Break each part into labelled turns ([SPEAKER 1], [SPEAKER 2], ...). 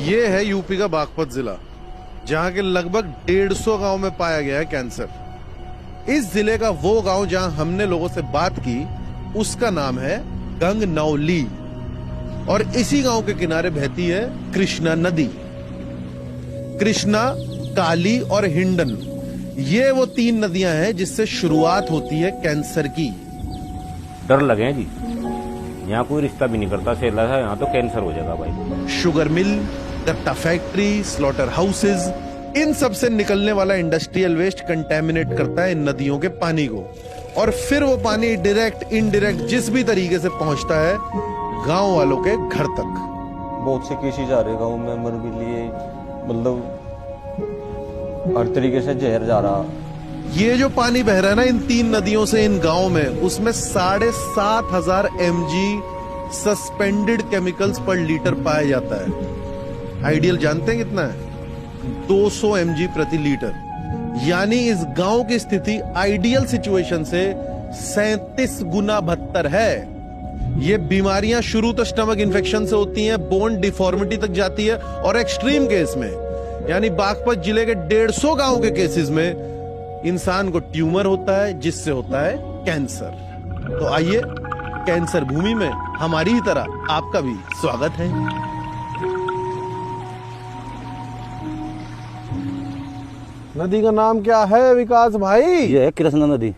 [SPEAKER 1] ये है यूपी का बागपत जिला, जहां के लगभग 150 गांव में पाया गया है कैंसर। इस जिले का वो गांव जहां हमने लोगों से बात की, उसका नाम है गंगनौली, और इसी गांव के किनारे बहती है कृष्णा नदी। कृष्णा, काली और हिंडन, ये वो 3 नदियां हैं जिससे शुरुआत होती है कैंसर की।
[SPEAKER 2] डर लगे हैं जी, यहाँ कोई रिश्ता भी नहीं करता, सेला है यहाँ तो कैंसर हो जाएगा भाई।
[SPEAKER 1] शुगर मिल, गत्ता फैक्ट्री, स्लॉटर हाउसेज, इन सब से निकलने वाला इंडस्ट्रियल वेस्ट कंटेमिनेट करता है इन नदियों के पानी को, और फिर वो पानी डायरेक्ट इनडायरेक्ट जिस भी तरीके से पहुंचता है गांव वालों के घर तक।
[SPEAKER 3] बहुत से केसेज आ रहे गाँव में, मर भी लिए, मतलब हर तरीके से जहर जा रहा।
[SPEAKER 1] ये जो पानी बह रहा है ना इन 3 नदियों से इन गांव में, उसमें 7,500 mg सस्पेंडेड केमिकल्स पर लीटर पाया जाता है। आइडियल जानते हैं कितना है? 200 mg प्रति लीटर। यानी इस गांव की स्थिति आइडियल सिचुएशन से 37 गुना बदतर है। ये बीमारियां शुरू तो स्टमक इन्फेक्शन से होती हैं, बोन डिफॉर्मिटी तक जाती है, और एक्सट्रीम केस में यानी बागपत जिले के 150 गांव के केसेस में इंसान को ट्यूमर होता है, जिससे होता है कैंसर। तो आइए, कैंसर भूमि में हमारी ही तरह आपका भी स्वागत है। नदी का नाम क्या है विकास भाई?
[SPEAKER 4] ये है कृष्णा नदी।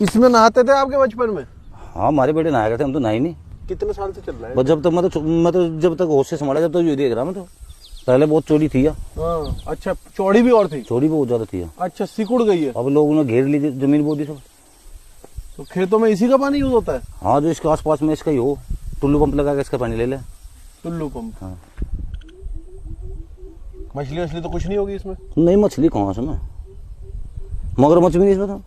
[SPEAKER 1] इसमें नहाते थे आपके बचपन में?
[SPEAKER 4] हाँ, हमारे बेटे नहाया करते, हम तो नहाए नहीं।
[SPEAKER 1] कितने साल से चल रहा है?
[SPEAKER 4] बस जब तक मैं तो जब तक होश से संभाला, जब तक ये देख रहा मैं तो। पहले बहुत चौड़ी थी।
[SPEAKER 1] हाँ, अच्छा, चौड़ी भी और थी?
[SPEAKER 4] चौड़ी बहुत ज्यादा थी।
[SPEAKER 1] अच्छा, सिकुड़ गई है?
[SPEAKER 4] अब लोगों ने घेर ली जमीन बोदी सब।
[SPEAKER 1] तो खेतों में इसी का पानी यूज होता है?
[SPEAKER 4] हाँ, जो इसके आसपास में इसका ही हो, टुल्लू पंप लगा के इसका पानी ले ले।
[SPEAKER 1] टुल्लू पंप?
[SPEAKER 4] हाँ।
[SPEAKER 1] मछली तो कुछ नहीं होगी इसमें?
[SPEAKER 4] नहीं, मछली कहाँ से ना, मगरमच्छ भी नहीं इसमें तो।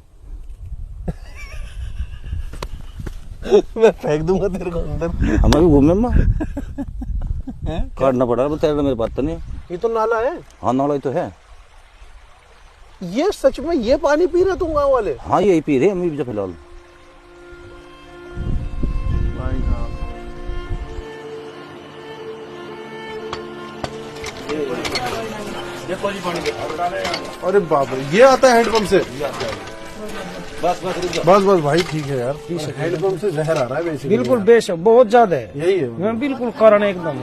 [SPEAKER 1] मैं फेंक दूंगा तेरे को अंदर।
[SPEAKER 4] हमें भी घूमने में काटना पड़ा, तैरना मेरे पास तो नहीं।
[SPEAKER 1] ये तो नाला है?
[SPEAKER 4] हाँ, नाला ही तो है।
[SPEAKER 1] ये सच में ये पानी पी रहे तुम गाँव वाले?
[SPEAKER 4] हाँ, यही पी रहे हम भी फिलहाल।
[SPEAKER 1] अरे बाप रे, ये आता है हैंडपंप से? बस भाई, ठीक है यार। हैंडपंप से जहर आ रहा है बेसिकली।
[SPEAKER 5] बिल्कुल बेशक, बहुत ज्यादा है।
[SPEAKER 1] यही है
[SPEAKER 5] बिल्कुल कारण एकदम।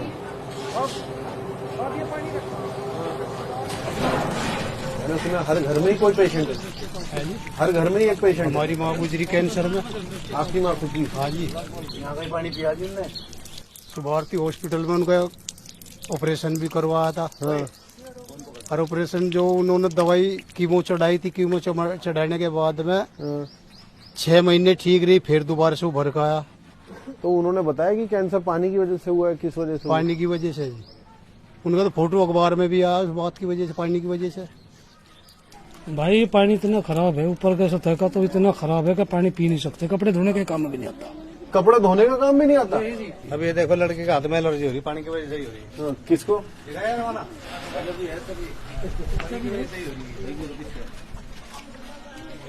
[SPEAKER 1] मैंने सुना हर घर में ही कोई पेशेंट है? हर घर में ही एक पेशेंट?
[SPEAKER 5] हमारी माँ गुजरी कैंसर में।
[SPEAKER 1] आपकी माँ खुद की?
[SPEAKER 5] हाँ जी।
[SPEAKER 1] यहाँ का ही पानी पिया जी ने?
[SPEAKER 5] सुभारती हॉस्पिटल में उनका ऑपरेशन भी करवाया था।
[SPEAKER 1] हाँ।
[SPEAKER 5] और ऑपरेशन जो उन्होंने दवाई कीमो चढ़ाई थी, कीमो चढ़ाने के बाद में 6 महीने ठीक रही, फिर दोबारा से उभर का आया।
[SPEAKER 1] तो उन्होंने बताया कि कैंसर पानी की वजह से हुआ है? किस वजह से?
[SPEAKER 5] पानी की वजह से जी। उनका तो फोटो अखबार में भी आया उस बात की वजह से, पानी की वजह से।
[SPEAKER 6] भाई पानी इतना खराब है, ऊपर का सतह का तो इतना खराब है कि पानी पी नहीं सकते, कपड़े धोने के काम में भी नहीं आता।
[SPEAKER 1] कपड़े धोने का काम भी नहीं आता?
[SPEAKER 5] अब ये देखो, लड़के के हाथ में एलर्जी हो रही, पानी की वजह से ही हो रही।
[SPEAKER 1] हाँ, किसको?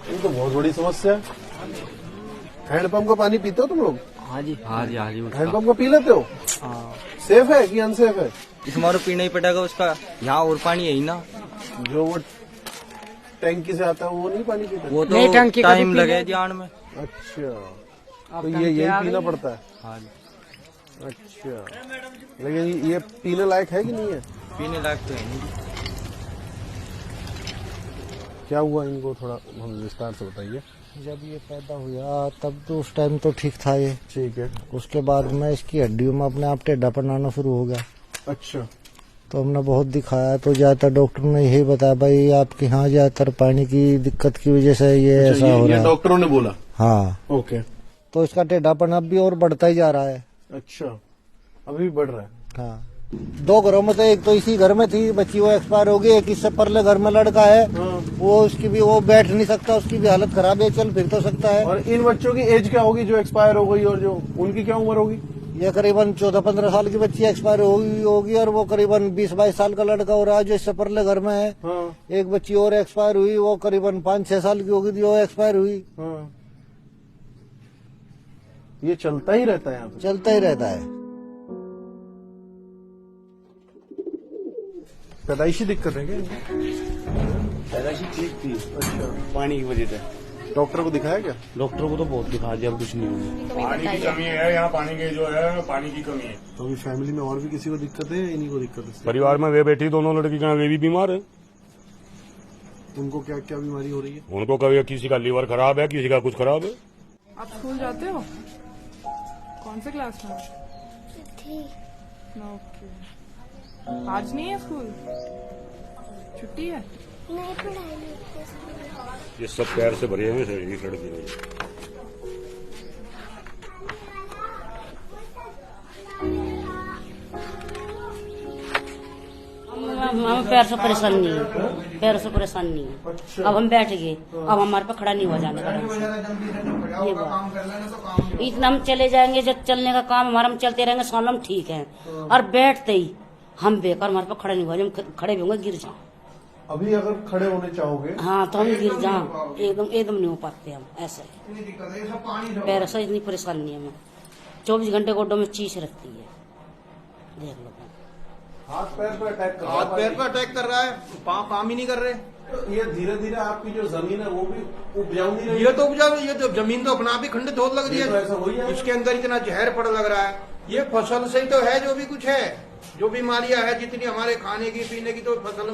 [SPEAKER 1] ये तो बहुत बड़ी समस्या है। हैंडपंप का पानी पीते हो तुम लोग?
[SPEAKER 7] हाँ जी।
[SPEAKER 1] हैंडपंप का पी लेते हो?
[SPEAKER 7] हाँ।
[SPEAKER 1] सेफ है कि अनसेफ है?
[SPEAKER 7] इसमें पीना ही पड़ेगा उसका, यहाँ और पानी है ही ना।
[SPEAKER 1] जो वो टैंकी से आता है वो नहीं पानी पीता?
[SPEAKER 7] वो तो टाइम लगे ध्यान में।
[SPEAKER 1] अच्छा, तो ये यही पीना पड़ता है?
[SPEAKER 7] हाँ जी।
[SPEAKER 1] अच्छा, लेकिन ये पीने लायक है कि नहीं है?
[SPEAKER 7] पीने लायक तो है नहीं।
[SPEAKER 1] क्या हुआ इनको, थोड़ा हम विस्तार से बताइए।
[SPEAKER 8] जब ये पैदा हुआ तब तो उस टाइम तो ठीक था ये।
[SPEAKER 1] ठीक है।
[SPEAKER 8] उसके बाद में इसकी हड्डियों में अपने आप टेढ़ापन आना शुरू हो गया।
[SPEAKER 1] अच्छा।
[SPEAKER 8] तो हमने बहुत दिखाया, तो ज्यादातर डॉक्टर ने यही बताया, भाई आपके यहाँ ज्यादातर पानी की दिक्कत की वजह से ये ऐसा हो रहा है।
[SPEAKER 1] डॉक्टरों ने बोला?
[SPEAKER 8] हाँ।
[SPEAKER 1] ओके।
[SPEAKER 8] तो इसका टेढ़ापन अब भी और बढ़ता ही जा रहा है।
[SPEAKER 1] अच्छा, अभी भी बढ़ रहा है?
[SPEAKER 8] हाँ। 2 घरों में तो एक तो इसी घर में थी बच्ची, वो एक्सपायर हो गई। एक इससे परले घर में लड़का है, वो उसकी भी, वो बैठ नहीं सकता, उसकी भी हालत खराब है, चल फिर तो सकता है।
[SPEAKER 1] और इन बच्चों की एज क्या होगी जो एक्सपायर हो गई, और जो उनकी क्या उम्र होगी?
[SPEAKER 8] ये करीबन 14-15 साल की बच्ची एक्सपायर होगी, और वो करीबन 20-22 साल का लड़का हो रहा है जो इससे परले घर में है।
[SPEAKER 1] हाँ।
[SPEAKER 8] एक बच्ची और एक्सपायर हुई, वो करीबन 5-6 साल की होगी, वो एक्सपायर हुई।
[SPEAKER 1] हाँ। ये चलता ही रहता है यहाँ पे?
[SPEAKER 8] चलता ही रहता है।
[SPEAKER 1] पैदाइशी दिक्कत है क्या?
[SPEAKER 4] पैदाइशी ठीक थी, अच्छा पानी की वजह से।
[SPEAKER 1] डॉक्टर को दिखाया क्या?
[SPEAKER 4] डॉक्टर को तो बहुत दिखा दिया, अब कुछ नहीं होगा।
[SPEAKER 9] पानी की कमी है यहाँ, पानी की जो है पानी की कमी है।
[SPEAKER 1] तो अभी फैमिली में और भी किसी को दिक्कत है या इन्हीं को दिक्कत है?
[SPEAKER 9] परिवार में वे बेटी दोनों लड़की का वे भी बीमार है।
[SPEAKER 1] उनको क्या क्या बीमारी हो रही है?
[SPEAKER 9] उनको कभी किसी का लीवर खराब है, किसी का कुछ खराब है।
[SPEAKER 10] आप स्कूल जाते हो? कौन से क्लास में? ओके। आज नहीं है स्कूल? छुट्टी है?
[SPEAKER 11] नहीं, पढ़ाई नहीं।
[SPEAKER 9] ये सब पैर से भरे हुए इस लड़की में।
[SPEAKER 12] हम पैर से परेशान नहीं है, पैर से परेशान नहीं है। अब हम बैठ गए, अब हमारे पे खड़ा नहीं हुआ जाने का। ये बात इतना हम चले जाएंगे, जब चलने का काम हमारा हम चलते रहेंगे, साल हम ठीक है। और बैठते ही हम बेकार, हमारे पे खड़ा नहीं हुआ, जब खड़े भी होंगे गिर जाओ।
[SPEAKER 1] अभी अगर खड़े होने चाहोगे?
[SPEAKER 12] हाँ तो हम गिर जाओ, एकदम नहीं हो पाते हम ऐसे। पैर से इतनी परेशानी है, हमें 24 घंटे गोडों में चीज रखती है, देख लो।
[SPEAKER 1] हाथ पैर पर अटैक कर रहा है।
[SPEAKER 7] हाथ पैर पर अटैक कर रहा है, पाँव काम ही नहीं कर रहे।
[SPEAKER 1] तो ये धीरे धीरे आपकी जो जमीन है वो भी उपजाऊ नहीं रही।
[SPEAKER 7] ये तो उपजाऊ, ये तो जमीन तो अपना आप ही खंडित होने लग रही
[SPEAKER 1] ये तो ऐसा हो ही
[SPEAKER 7] है।
[SPEAKER 1] है।
[SPEAKER 7] इसके अंदर इतना जहर पड़ लग रहा है। ये फसल से ही तो है, जो भी कुछ है, जो बीमारियां है जितनी हमारे खाने की पीने की, तो फसल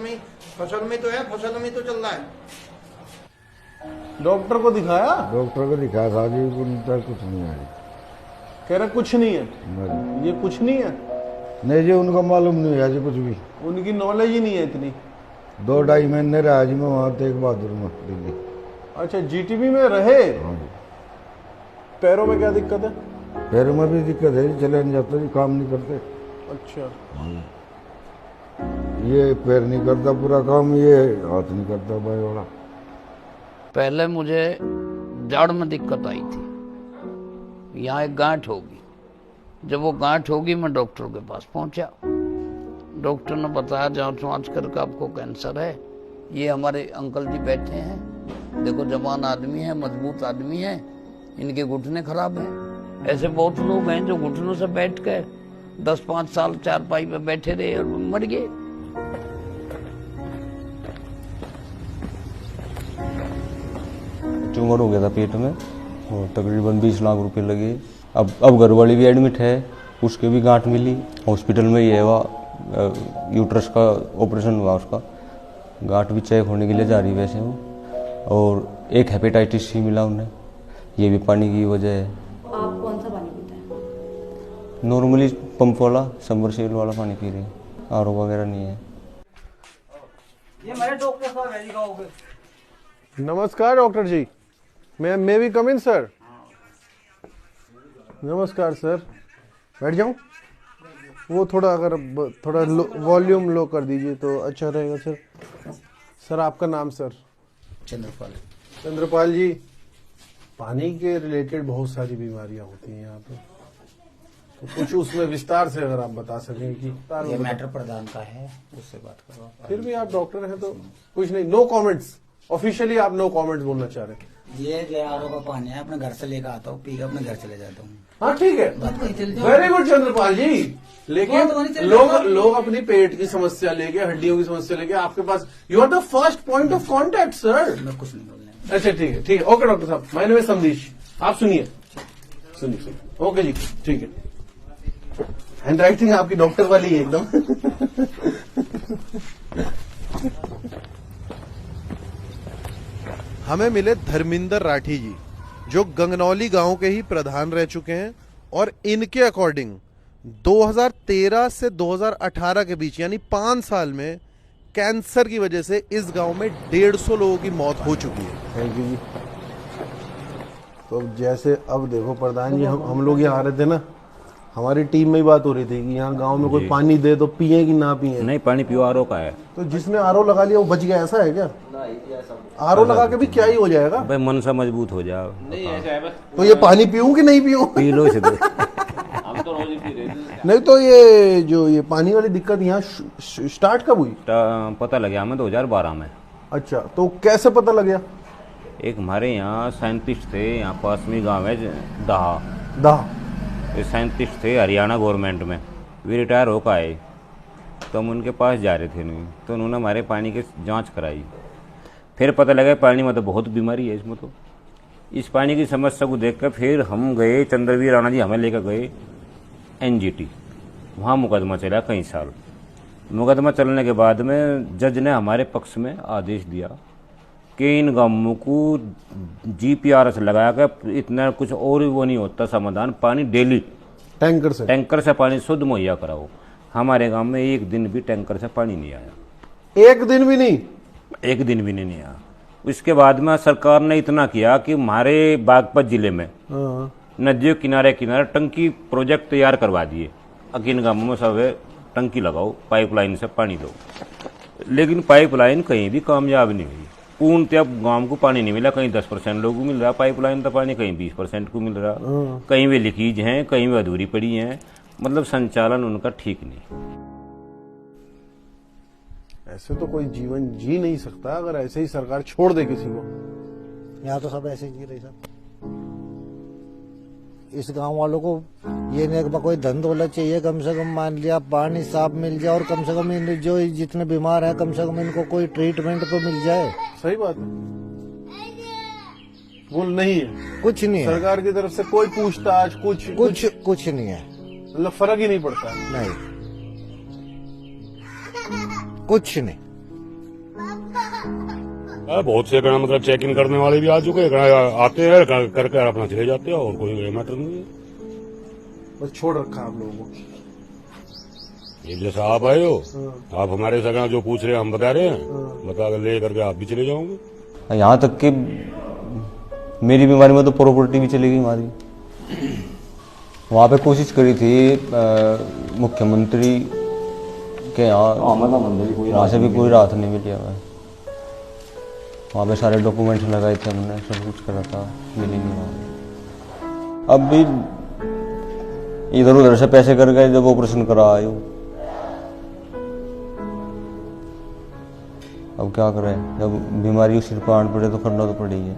[SPEAKER 7] में तो है, फसल में तो चल रहा है।
[SPEAKER 1] डॉक्टर को दिखाया?
[SPEAKER 8] डॉक्टर को दिखाया था जी, उनका कुछ नहीं है।
[SPEAKER 1] कह रहा कुछ नहीं है। ये कुछ नहीं है?
[SPEAKER 8] नहीं जी, उनको मालूम नहीं है जी कुछ भी।
[SPEAKER 1] उनकी नॉलेज ही नहीं है इतनी।
[SPEAKER 8] 2-2.5 महीने रहा जी मैं वहाँ तेग बहादुर में दिल्ली।
[SPEAKER 1] अच्छा, जीटीबी में रहे?
[SPEAKER 8] हाँ जी।
[SPEAKER 1] पैरों में क्या दिक्कत है?
[SPEAKER 8] पैरों में भी दिक्कत है जी, चले नहीं जाते जी, काम नहीं करते।
[SPEAKER 1] अच्छा।
[SPEAKER 8] ये पैर नहीं करता पूरा काम, ये हाथ नहीं करता भाई वाला।
[SPEAKER 13] पहले मुझे जड़ में दिक्कत आई थी, यहाँ एक गांठ होगी। जब वो गांठ होगी, मैं डॉक्टर के पास पहुंचा। डॉक्टर ने बताया जांच वांच करके आपको कैंसर है। ये हमारे अंकल जी बैठे हैं, देखो जवान आदमी है, मजबूत आदमी है, इनके घुटने खराब हैं। ऐसे बहुत लोग हैं जो घुटनों से बैठ कर 10-5 साल चारपाई पे बैठे रहे और मर गए।
[SPEAKER 3] ट्यूमर हो गया था पेट में और तकरीबन 20 लाख रुपए लगे। अब घरवाली भी एडमिट है, उसके भी गांठ मिली। हॉस्पिटल में ही है, वह यूट्रस का ऑपरेशन हुआ, उसका गांठ भी चेक होने के लिए जा रही वैसे वो। और एक हेपेटाइटिस सी मिला उन्हें, ये भी पानी की वजह है।
[SPEAKER 12] आप कौन सा पानी पीते हैं?
[SPEAKER 3] नॉर्मली पंप वाला, सबमर्सिबल वाला पानी पी रही है, आरओ वगैरह नहीं है।
[SPEAKER 7] ये मेरे डॉक्टर साहब है जी, गाँव के।
[SPEAKER 1] नमस्कार डॉक्टर जी, मैं भी कम इन सर? नमस्कार सर, बैठ जाऊं? वो थोड़ा अगर थोड़ा वॉल्यूम लो कर दीजिए तो अच्छा रहेगा सर। सर आपका नाम सर?
[SPEAKER 8] चंद्रपाल।
[SPEAKER 1] चंद्रपाल जी, पानी के रिलेटेड बहुत सारी बीमारियां होती हैं यहाँ पे, तो कुछ उसमें विस्तार से अगर आप बता सकें कि
[SPEAKER 8] ये मैटर प्रधान का है, उससे बात करो।
[SPEAKER 1] फिर भी आप डॉक्टर हैं तो कुछ नहीं, नो कमेंट्स। ऑफिशियली आप नो कमेंट्स बोलना चाह रहे हैं?
[SPEAKER 8] ये जो आरओ का पानी है, अपने घर से लेकर आता हूँ, पी के अपने घर चले जाता हूँ।
[SPEAKER 1] हाँ ठीक है, वेरी गुड चंद्रपाल जी। लेकिन लोग अपनी पेट की समस्या लेके, हड्डियों की समस्या लेके आपके पास, you are the first point of contact sir.
[SPEAKER 8] मैं कुछ नहीं बोलने।
[SPEAKER 1] अच्छा ठीक है, ठीक है, ओके डॉक्टर साहब, माय नेम इज संदीश। आप सुनिए। ओके जी, ठीक है। हैंड राइटिंग आपकी डॉक्टर वाली है एकदम। हमें मिले धर्मिंदर राठी जी, जो गंगनौली गांव के ही प्रधान रह चुके हैं, और इनके अकॉर्डिंग 2013 से 2018 के बीच यानी 5 साल में कैंसर की वजह से इस गांव में 150 लोगों की मौत हो चुकी है। थैंक यू जी। तो जैसे अब देखो प्रधान जी, हम लोग यहाँ आ रहे थे ना, हमारी टीम में ही बात हो रही थी कि यहाँ गांव में कोई पानी दे तो पिए कि ना पिए।
[SPEAKER 2] नहीं, पानी पियो, आरओ का है।
[SPEAKER 1] तो जिसने आरओ लगा लिया वो बच गया, ऐसा है क्या? आरओ लगा के भी क्या ही हो जाएगा?
[SPEAKER 2] भाई मन सा मजबूत हो जाओ।
[SPEAKER 7] नहीं ऐसा है बस।
[SPEAKER 1] तो ये पानी पीऊं कि नहीं पीऊं?
[SPEAKER 2] पी लो इसे।
[SPEAKER 7] हम तो रोज ही पी रहे थे।
[SPEAKER 1] नहीं तो ये पानी वाली दिक्कत यहाँ स्टार्ट कब हुई?
[SPEAKER 2] पता लगा हमें 2012 में।
[SPEAKER 1] अच्छा, तो कैसे पता लग गया?
[SPEAKER 2] एक हमारे यहाँ साइंटिस्ट थे, यहाँ पास में गाँव है दहा।
[SPEAKER 1] दहा।
[SPEAKER 2] ये साइंटिस्ट थे हरियाणा गवर्नमेंट में, वे रिटायर होकर आए। तो हम उनके पास जा रहे थे नहीं, तो उन्होंने हमारे पानी की जांच कराई। फिर पता लगा पानी में तो बहुत बीमारी है इसमें। तो इस पानी की समस्या को देखकर फिर हम गए, चंद्रवीर राणा जी हमें लेकर गए NGT। वहाँ मुकदमा चला कई साल। मुकदमा चलने के बाद में जज ने हमारे पक्ष में आदेश दिया कि इन गांवों को GPRS लगा कर इतना कुछ और वो नहीं होता समाधान, पानी डेली टैंकर से पानी शुद्ध मुहैया कराओ। हमारे गांव में एक दिन भी टैंकर से पानी नहीं आया।
[SPEAKER 1] एक दिन भी नहीं?
[SPEAKER 2] एक दिन भी नहीं आया। इसके बाद में सरकार ने इतना किया कि हमारे बागपत जिले में नदियों किनारे किनारे टंकी प्रोजेक्ट तैयार करवा दिए। अकिन गांवों में सब टंकी लगाओ, पाइपलाइन से पानी दो। लेकिन पाइपलाइन कहीं भी कामयाब नहीं हुई। पूर्णतः गांव को पानी नहीं मिला। कहीं 10% लोगों को मिल रहा पाइपलाइन का पानी, कहीं 20% को मिल रहा, कहीं वे लीकेज हैं, कहीं वे अधूरी पड़ी हैं। मतलब संचालन उनका ठीक नहीं।
[SPEAKER 1] ऐसे तो कोई जीवन जी नहीं सकता अगर ऐसे ही सरकार छोड़ दे किसी को।
[SPEAKER 8] यहाँ तो सब ऐसे ही जी रहे सब। इस गांव वालों को ये नहीं कि कोई धन दौलत चाहिए, कम से कम मान लिया पानी साफ मिल जाए और कम से कम जो जितने बीमार हैं कम से कम इनको कोई ट्रीटमेंट तो मिल जाए।
[SPEAKER 1] सही बात है। वो नहीं है,
[SPEAKER 8] कुछ नहीं है
[SPEAKER 1] सरकार की तरफ से कोई पूछताछ
[SPEAKER 8] कुछ नहीं है।
[SPEAKER 1] मतलब फर्क ही नहीं पड़ता।
[SPEAKER 8] नहीं, कुछ नहीं।
[SPEAKER 9] बहुत से मतलब चेक इन करने वाले भी आ चुके हैं, आते हैं करके अपना चले जाते हैं और कोई मैटर नहीं है।
[SPEAKER 1] बस छोड़ रखा आप लोगों को।
[SPEAKER 9] ये जैसा आप आए हो, आप हमारे सगा जो पूछ रहे हैं हम बता रहे हैं, बता ले करके आप भी चले जाओगे।
[SPEAKER 3] यहाँ तक कि मेरी बीमारी में तो प्रॉपर्टी भी चली गई हमारी। वहाँ पे कोशिश करी थी मुख्यमंत्री के यहाँ, वहाँ से भी कोई राहत नहीं मिली हमें। वहाँ पे सारे डॉक्यूमेंट्स लगाए थे हमने, सब कुछ करा था, मिली नहीं वहाँ। अब भी इधर उधर से पैसे कर गए, जब ऑपरेशन करा आयो। अब क्या करें, जब बीमारी सिर पर आन पड़े तो करना तो पड़ेगी।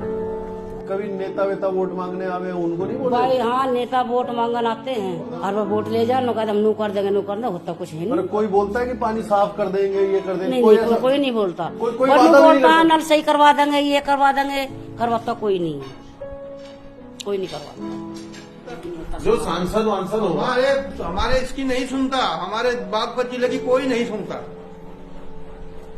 [SPEAKER 1] कभी नेता वेता वोट मांगने आवे उनको नहीं बोले?
[SPEAKER 12] भाई हाँ, नेता वोट मांगन आते हैं और वो वोट ले जाओ, हम नू कर देंगे, नू कर देंगे, होता कुछ है नहीं।
[SPEAKER 1] कोई बोलता है कि पानी साफ कर देंगे, ये कर देंगे?
[SPEAKER 12] नहीं, कोई नहीं बोलता। कोई बोलता है नल सही करवा देंगे, ये करवा देंगे, करवाता कोई नहीं है, कोई नहीं करवाता।
[SPEAKER 1] जो सांसद वांसद होगा
[SPEAKER 7] हमारे इसकी नहीं सुनता, हमारे बागपत जिले की कोई नहीं सुनता।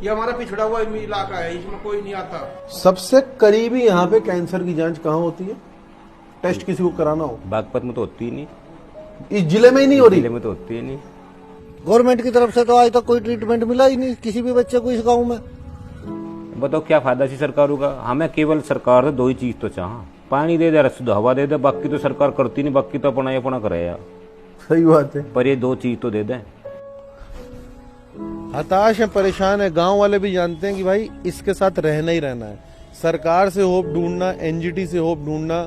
[SPEAKER 7] ये हमारा पिछड़ा हुआ इलाका है, इसमें कोई नहीं आता।
[SPEAKER 1] सबसे करीबी यहाँ पे कैंसर की जांच कहाँ होती है? टेस्ट किसी को कराना हो?
[SPEAKER 2] बागपत में तो होती ही नहीं।
[SPEAKER 1] इस जिले में ही नहीं हो रही?
[SPEAKER 2] जिले में तो होती ही नहीं।
[SPEAKER 8] गवर्नमेंट की तरफ से तो आज तक कोई ट्रीटमेंट मिला ही नहीं किसी भी बच्चे को इस गांव में।
[SPEAKER 2] बताओ क्या फायदा सी सरकारों का? हमें केवल सरकार से दो ही चीज तो चाह, पानी दे दे, शुद्ध हवा दे दे, बाकी तो सरकार करती नहीं, बाकी तो अपना करे यार।
[SPEAKER 1] सही बात है,
[SPEAKER 2] पर ये दो चीज तो दे दें।
[SPEAKER 1] हताश है, परेशान है। गांव वाले भी जानते हैं कि भाई इसके साथ रहना ही रहना है। सरकार से होप ढूंढना, NGT से होप ढूंढना,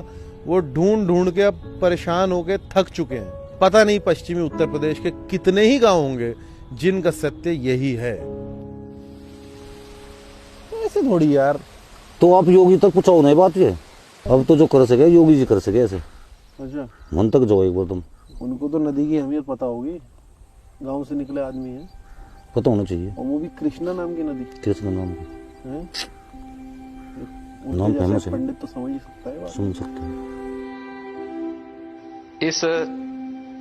[SPEAKER 1] वो ढूंढ के अब परेशान होके थक चुके हैं। पता नहीं पश्चिमी उत्तर प्रदेश के कितने ही गांव होंगे जिनका सत्य यही है। ऐसे थोड़ी यार।
[SPEAKER 4] तो आप योगी तक पहुंचाओ नहीं बात ये। अब तो जो कर सके योगी जी कर सके ऐसे।
[SPEAKER 1] अच्छा,
[SPEAKER 4] मन तक जाओ एक बार तुम।
[SPEAKER 1] उनको तो नदी की अहमियत पता होगी, गांव से निकले आदमी है,
[SPEAKER 4] पता होना चाहिए।
[SPEAKER 1] और वो भी कृष्णा नाम की नदी।
[SPEAKER 4] कृष्णा नाम की नाम फेमस है,
[SPEAKER 1] पंडित तो समझ ही सकता है,
[SPEAKER 4] समझ सकते हैं।
[SPEAKER 14] इस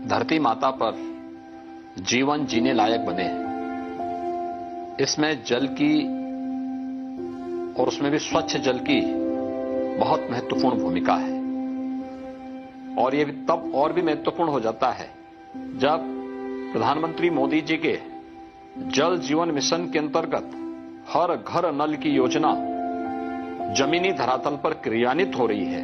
[SPEAKER 14] धरती माता पर जीवन जीने लायक बने, इसमें जल की और उसमें भी स्वच्छ जल की बहुत महत्वपूर्ण भूमिका है। और ये तब और भी महत्वपूर्ण हो जाता है जब प्रधानमंत्री मोदी जी के जल जीवन मिशन के अंतर्गत हर घर नल की योजना जमीनी धरातल पर क्रियान्वित हो रही है।